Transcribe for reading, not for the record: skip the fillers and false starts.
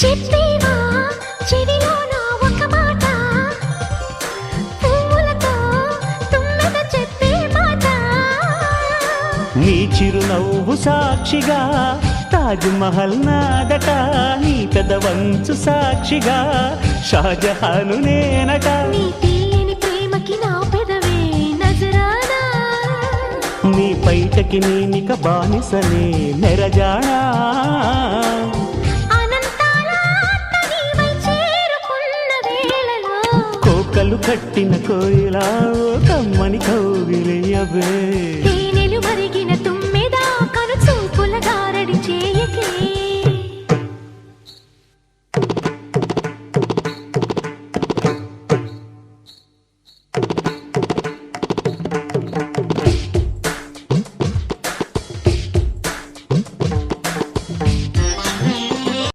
చెప్పేవా చెవిలోన ఒక మాట, పువ్వులతో తుమ్మెద చెప్పే మాట. నీ చిరునవ్వు సాక్షిగా తాజ్ మహల్ నాదట, నీ పెదవంచు సాక్షిగా షాజహాను నేనట. నీ తీయని ప్రేమకి నా పెదవే నజరానా, నీ బయటకి నేనిక బానిసనే నెరజానా. కోకలు కట్టిన కోయిలా కమ్మని కౌగిలియవే.